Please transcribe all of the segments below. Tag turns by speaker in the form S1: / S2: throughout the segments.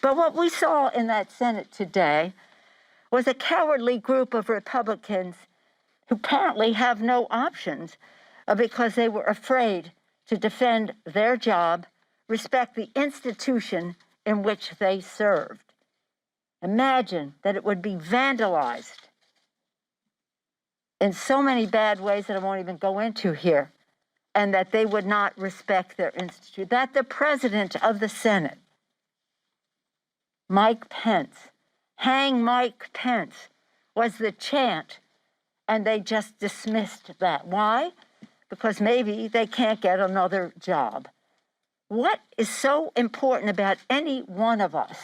S1: But what we saw in that Senate today was a cowardly group of Republicans who apparently have no options because they were afraid to defend their job, respect the institution in which they served. Imagine that it would be vandalized in so many bad ways that I won't even go into here, and that they would not respect their institution. That the president of the Senate, Mike Pence, hang Mike Pence, was the chant, and they just dismissed that. Why? Because maybe they can't get another job. What is so important about any one of us?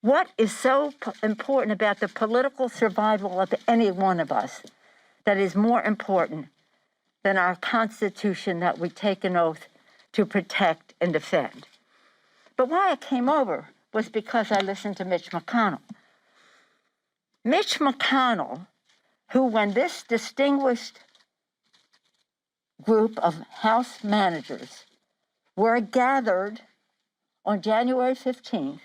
S1: What is so important about the political survival of any one of us that is more important than our Constitution that we take an oath to protect and defend? But why I came over was because I listened to Mitch McConnell. Mitch McConnell, who, when this distinguished group of House managers were gathered on January 15th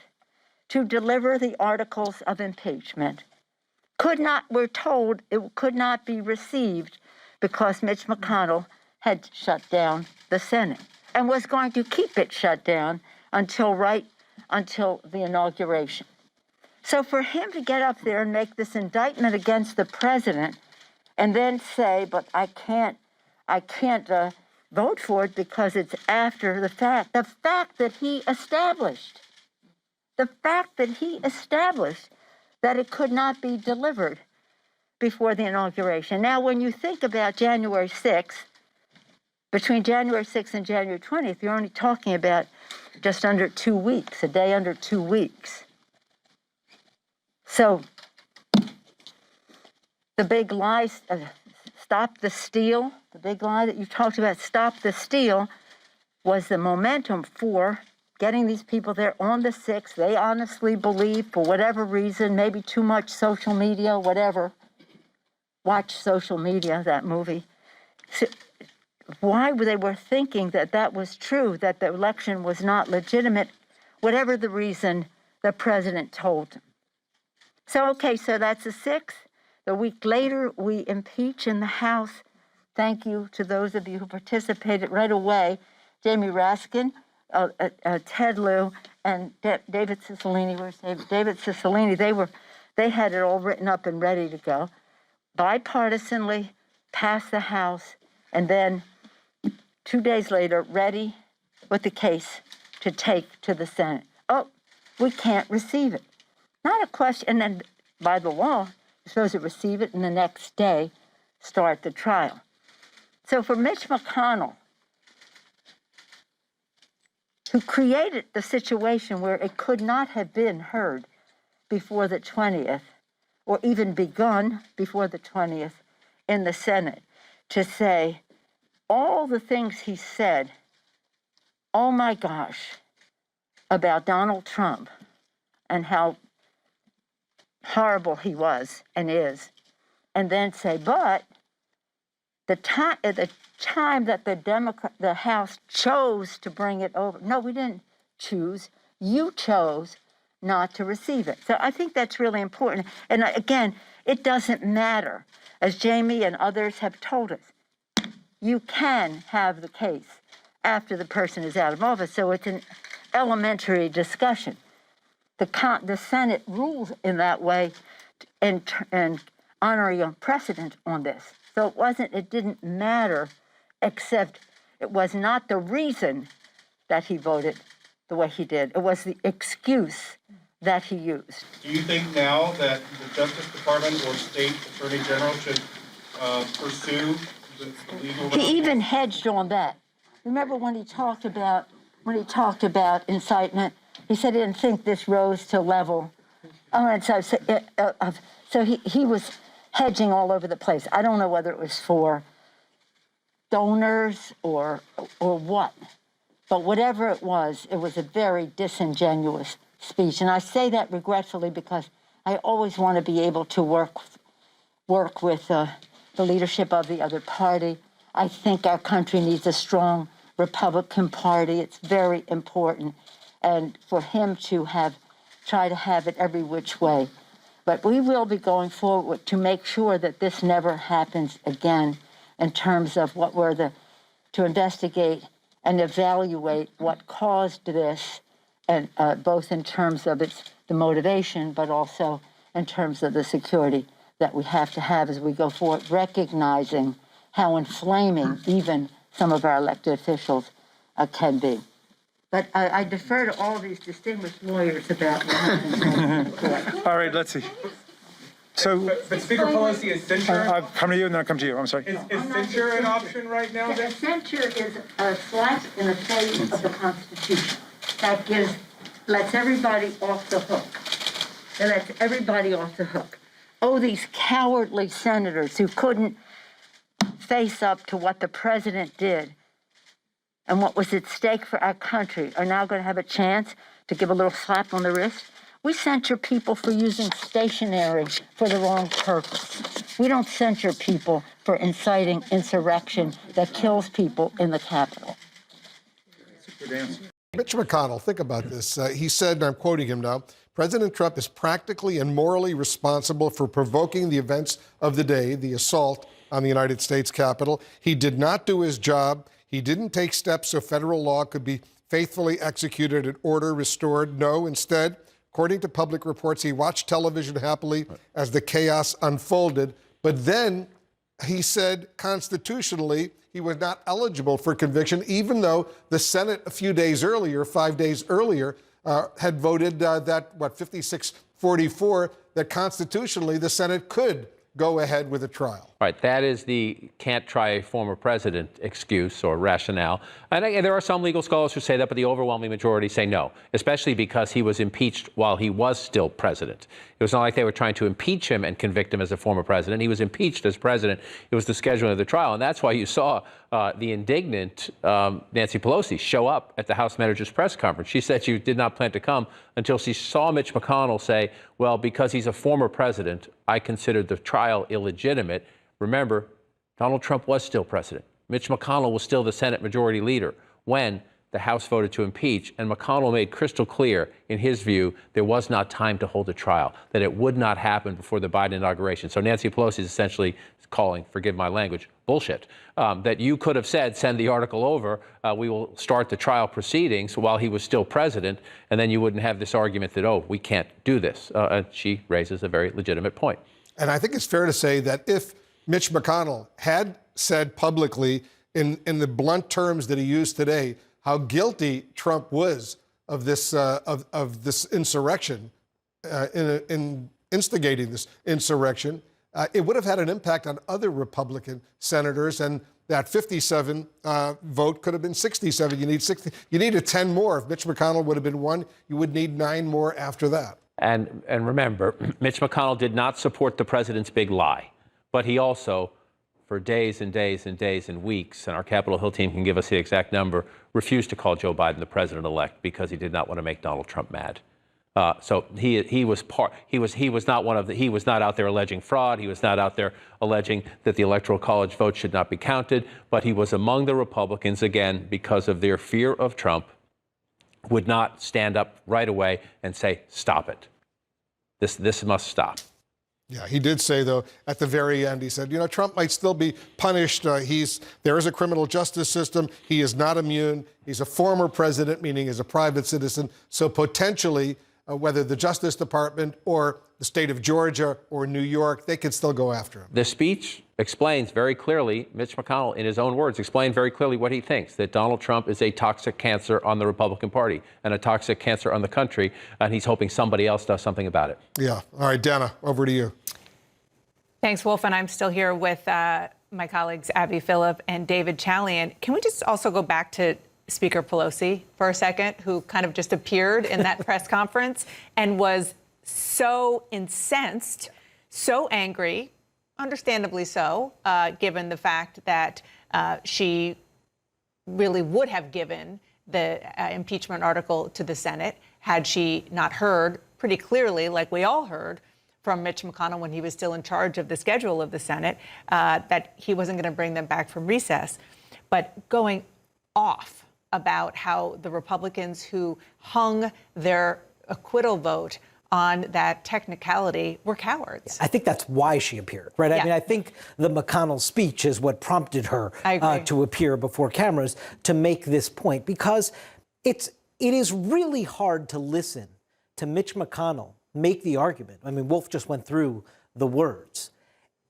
S1: to deliver the articles of impeachment, we're told it could not be received because Mitch McConnell had shut down the Senate and was going to keep it shut down until the inauguration. So for him to get up there and make this indictment against the president and then say, but I can't vote for it because it's after the fact that he established that it could not be delivered before the inauguration. Now, when you think about January 6th, between January 6th and January 20th, you're only talking about just under 2 weeks, a day under 2 weeks. So the big lie, stop the steal, the big lie that you talked about, stop the steal, was the momentum for getting these people there on the 6th. They honestly believe, for whatever reason, maybe too much social media, whatever. Watch Social Media, that movie. So why they were thinking that that was true, that the election was not legitimate, whatever the reason the president told them. So, okay, so that's the 6th. The week later, we impeach in the House. Thank you to those of you who participated right away. Jamie Raskin, Ted Lieu, and David Cicilline. Where's David Cicilline? They had it all written up and ready to go. Bipartisanly passed the House, and then 2 days later, ready with the case to take to the Senate. Oh, we can't receive it. Not a question, and then by the law, you're supposed to receive it and the next day start the trial. So for Mitch McConnell, who created the situation where it could not have been heard before the 20th, or even begun before the 20th in the Senate, to say all the things he said, oh my gosh, about Donald Trump and how horrible he was and is, and then say, but the time that the House chose to bring it over. No, we didn't choose. You chose not to receive it. So I think that's really important. And again, it doesn't matter. As Jamie and others have told us, you can have the case after the person is out of office. So it's an elementary discussion. The Senate rules in that way and honoring a precedent on this. So it didn't matter, except it was not the reason that he voted the way he did. It was the excuse that he used.
S2: Do you think now that the Justice Department or State Attorney General should pursue the legal route?
S1: He even hedged on that. Remember when he talked about incitement? He said he didn't think this rose to level. And so he was hedging all over the place. I don't know whether it was for donors or what, but whatever it was a very disingenuous speech. And I say that regretfully because I always want to be able to work with the leadership of the other party. I think our country needs a strong Republican Party. It's very important. and for him to try to have it every which way. But we will be going forward to make sure that this never happens again in terms of to investigate and evaluate what caused this, and both in terms of the motivation, but also in terms of the security that we have to have as we go forward, recognizing how inflaming even some of our elected officials can be. But I defer to all these distinguished lawyers about what happens.
S3: All right, let's see. So,
S2: But Speaker Pelosi, is censure,
S3: I'll come to you and then I'll come to you. I'm sorry.
S2: is censure an option right now?
S1: Yeah, censure is a slap in the face of the Constitution. That lets everybody off the hook. It lets everybody off the hook. Oh, these cowardly senators who couldn't face up to what the president did and what was at stake for our country are now going to have a chance to give a little slap on the wrist. We censure people for using stationery for the wrong purpose. We don't censure people for inciting insurrection that kills people in the Capitol.
S4: Mitch McConnell, think about this. He said, and I'm quoting him now, President Trump is practically and morally responsible for provoking the events of the day, the assault on the United States Capitol. He did not do his job. He didn't take steps so federal law could be faithfully executed and order restored. No, instead, according to public reports, he watched television happily as the chaos unfolded. But then he said constitutionally he was not eligible for conviction, even though the Senate a few days earlier, 5 days earlier, had voted that 56-44, that constitutionally the Senate could go ahead with a trial.
S5: Right. That is the can't try a former president excuse or rationale. And there are some legal scholars who say that, but the overwhelming majority say no, especially because he was impeached while he was still president. It was not like they were trying to impeach him and convict him as a former president. He was impeached as president. It was the scheduling of the trial. And that's why you saw the indignant Nancy Pelosi show up at the House manager's press conference. She said she did not plan to come until she saw Mitch McConnell say, well, because he's a former president, I considered the trial illegitimate. Remember, Donald Trump was still president. Mitch McConnell was still the Senate Majority Leader when the House voted to impeach, and McConnell made crystal clear, in his view, there was not time to hold a trial, that it would not happen before the Biden inauguration. So Nancy Pelosi is essentially calling, forgive my language, bullshit, that you could have said, send the article over, we will start the trial proceedings while he was still president, and then you wouldn't have this argument that, oh, we can't do this. And she raises a very legitimate point.
S4: And I think it's fair to say that if Mitch McConnell had said publicly in the blunt terms that he used today how guilty Trump was of this insurrection, in instigating this insurrection, it would have had an impact on other Republican senators, and that 57 vote could have been 67. You need 60. You needed 10 more. If Mitch McConnell would have been one, you would need 9 more after that.
S5: And remember, Mitch McConnell did not support the president's big lie. But he also, for days and days and days and weeks, and our Capitol Hill team can give us the exact number, refused to call Joe Biden the president-elect because he did not want to make Donald Trump mad. So he was not out there alleging fraud. He was not out there alleging that the Electoral College vote should not be counted. But he was among the Republicans, again, because of their fear of Trump, would not stand up right away and say, stop it. This must stop.
S4: Yeah, he did say, though, at the very end, he said, Trump might still be punished. There is a criminal justice system. He is not immune. He's a former president, meaning he's a private citizen. So potentially, whether the Justice Department or the state of Georgia or New York, they could still go after him.
S5: The speech explains very clearly, Mitch McConnell, in his own words, explained very clearly what he thinks, that Donald Trump is a toxic cancer on the Republican Party and a toxic cancer on the country, and he's hoping somebody else does something about it.
S4: Yeah. All right, Dana, over to you.
S6: Thanks, Wolf. And I'm still here with my colleagues, Abby Phillip and David Chalian. Can we just also go back to Speaker Pelosi for a second, who kind of just appeared in that press conference and was so incensed, so angry, understandably so, given the fact that she really would have given the impeachment article to the Senate had she not heard pretty clearly, like we all heard, from Mitch McConnell when he was still in charge of the schedule of the Senate, that he wasn't going to bring them back from recess. But going off about how the Republicans who hung their acquittal vote on that technicality were cowards.
S7: I think that's why she appeared, right?
S6: Yeah.
S7: I mean, I think the McConnell speech is what prompted her to appear before cameras to make this point, because it is really hard to listen to Mitch McConnell make the argument. I mean, Wolf just went through the words,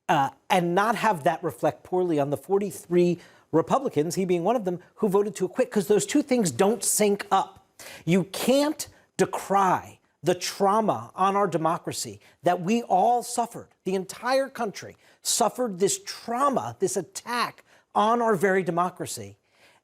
S7: and not have that reflect poorly on the 43 Republicans, he being one of them, who voted to acquit, because those two things don't sync up. You can't decry the trauma on our democracy that we all suffered. The entire country suffered this trauma, this attack on our very democracy,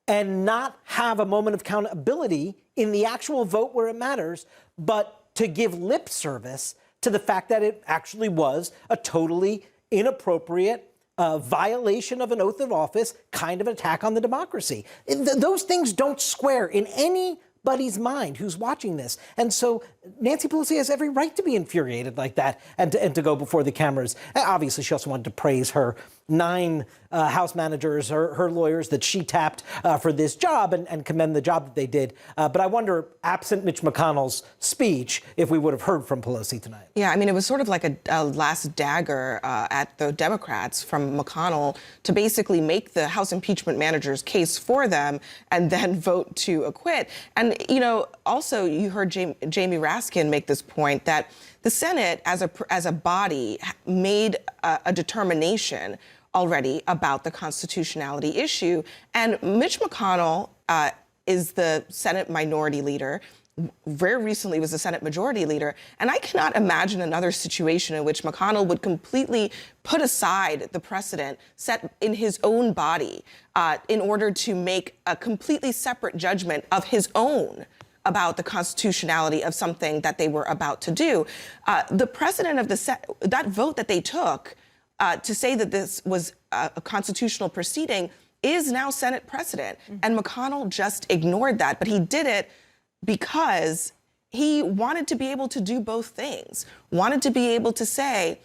S7: and not have a moment of accountability in the actual vote where it matters, but to give lip service to the fact that it actually was a totally inappropriate violation of an oath of office, kind of attack on the democracy. Those things don't square in anybody's mind who's watching this. And so Nancy Pelosi has every right to be infuriated like that and to go before the cameras. Obviously, she also wanted to praise her 9 House managers, her lawyers that she tapped for this job and commend the job that they did. But I wonder, absent Mitch McConnell's speech, if we would have heard from Pelosi tonight.
S8: Yeah, I mean, it was sort of like a last dagger at the Democrats from McConnell to basically make the House impeachment manager's case for them and then vote to acquit. And, you know, also you heard Jamie Raskin make this point that the Senate as a body made a determination already about the constitutionality issue. And Mitch McConnell is the Senate minority leader, very recently was the Senate majority leader. And I cannot imagine another situation in which McConnell would completely put aside the precedent set in his own body in order to make a completely separate judgment of his own about the constitutionality of something that they were about to do. The precedent of that vote that they took to say that this was a constitutional proceeding is now Senate precedent. And McConnell just ignored that. But he did it because he wanted to be able to do both things, wanted to be able to say,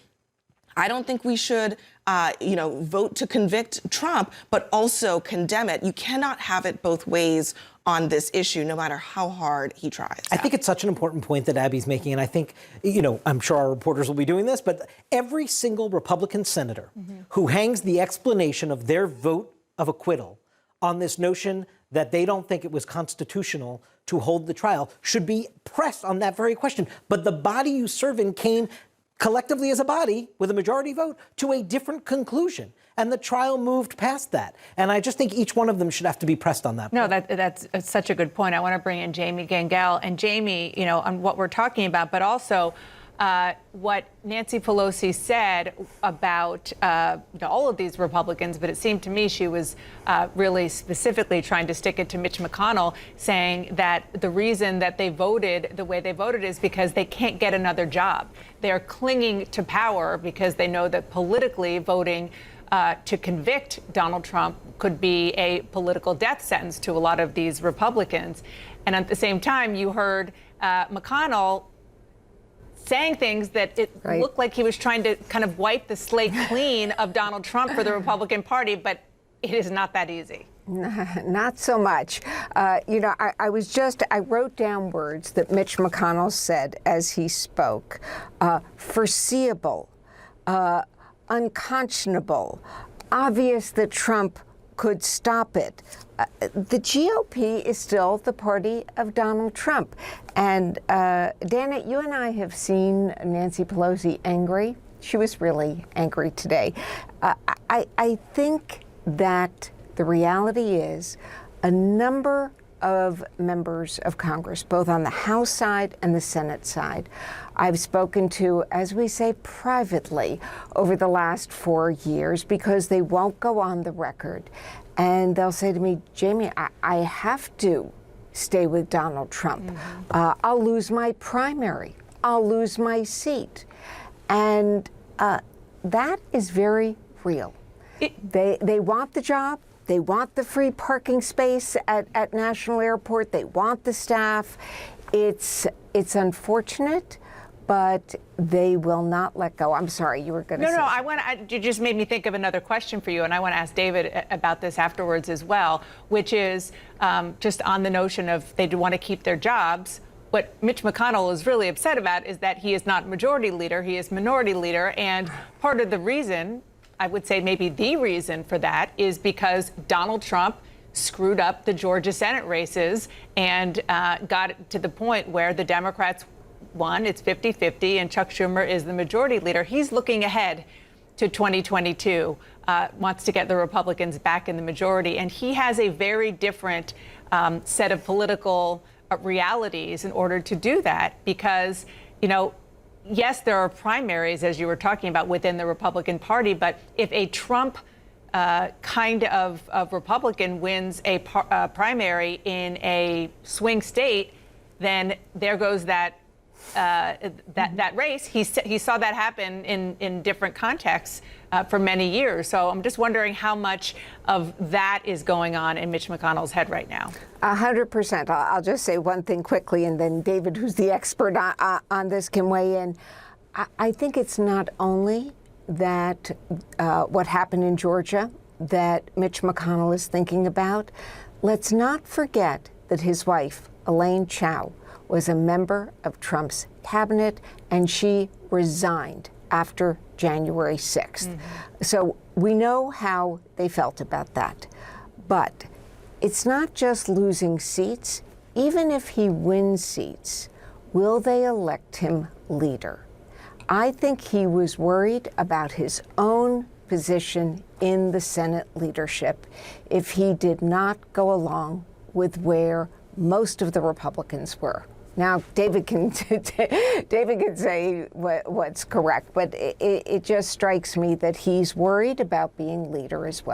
S8: I don't think we should, vote to convict Trump, but also condemn it. You cannot have it both ways on this issue, no matter how hard he tries.
S7: I think it's such an important point that Abby's making, and I think, I'm sure our reporters will be doing this, but every single Republican senator who hangs the explanation of their vote of acquittal on this notion that they don't think it was constitutional to hold the trial should be pressed on that very question. But the body you serve in came collectively as a body with a majority vote to a different conclusion. And the trial moved past that. And I just think each one of them should have to be pressed on that.
S6: No, that's such a good point. I want to bring in Jamie Gangel. And Jamie, on what we're talking about, but also what Nancy Pelosi said about all of these Republicans, but it seemed to me she was really specifically trying to stick it to Mitch McConnell, saying that the reason that they voted the way they voted is because they can't get another job. They're clinging to power because they know that politically voting to convict Donald Trump could be a political death sentence to a lot of these Republicans. And at the same time, you heard McConnell saying things that it looked like he was trying to kind of wipe the slate clean of Donald Trump for the Republican Party, but it is not that easy.
S9: Not so much. I wrote down words that Mitch McConnell said as he spoke. Foreseeable, unconscionable, obvious that Trump could stop it. The GOP is still the party of Donald Trump. And Dana, you and I have seen Nancy Pelosi angry. She was really angry today. I think that the reality is a number of members of Congress, both on the House side and the Senate side, I've spoken to, as we say, privately over the last 4 years because they won't go on the record. And they'll say to me, Jamie, I have to stay with Donald Trump. I'll lose my primary. I'll lose my seat. And that is very real. They want the job. They want the free parking space at National Airport. They want the staff. It's unfortunate, but they will not let go. I'm sorry, you were going to say.
S6: No, you just made me think of another question for you, and I want to ask David about this afterwards as well, which is just on the notion of they want to keep their jobs. What Mitch McConnell is really upset about is that he is not majority leader, he is minority leader, and part of the reason, I would say maybe the reason for that, is because Donald Trump screwed up the Georgia Senate races and got it to the point where the Democrats won. It's 50-50, and Chuck Schumer is the majority leader. He's looking ahead to 2022, wants to get the Republicans back in the majority, and he has a very different set of political realities in order to do that because, yes, there are primaries, as you were talking about, within the Republican Party, but if a Trump kind of Republican wins a primary in a swing state, then there goes that race. He saw that happen in different contexts for many years. So I'm just wondering how much of that is going on in Mitch McConnell's head right now.
S9: 100%. I'll just say one thing quickly, and then David, who's the expert on this, can weigh in. I think it's not only that what happened in Georgia that Mitch McConnell is thinking about. Let's not forget that his wife, Elaine Chao, was a member of Trump's cabinet, and she resigned after January 6th. So we know how they felt about that. But it's not just losing seats. Even if he wins seats, will they elect him leader? I think he was worried about his own position in the Senate leadership if he did not go along with where most of the Republicans were. Now, David can say what's correct, but it just strikes me that he's worried about being leader as well.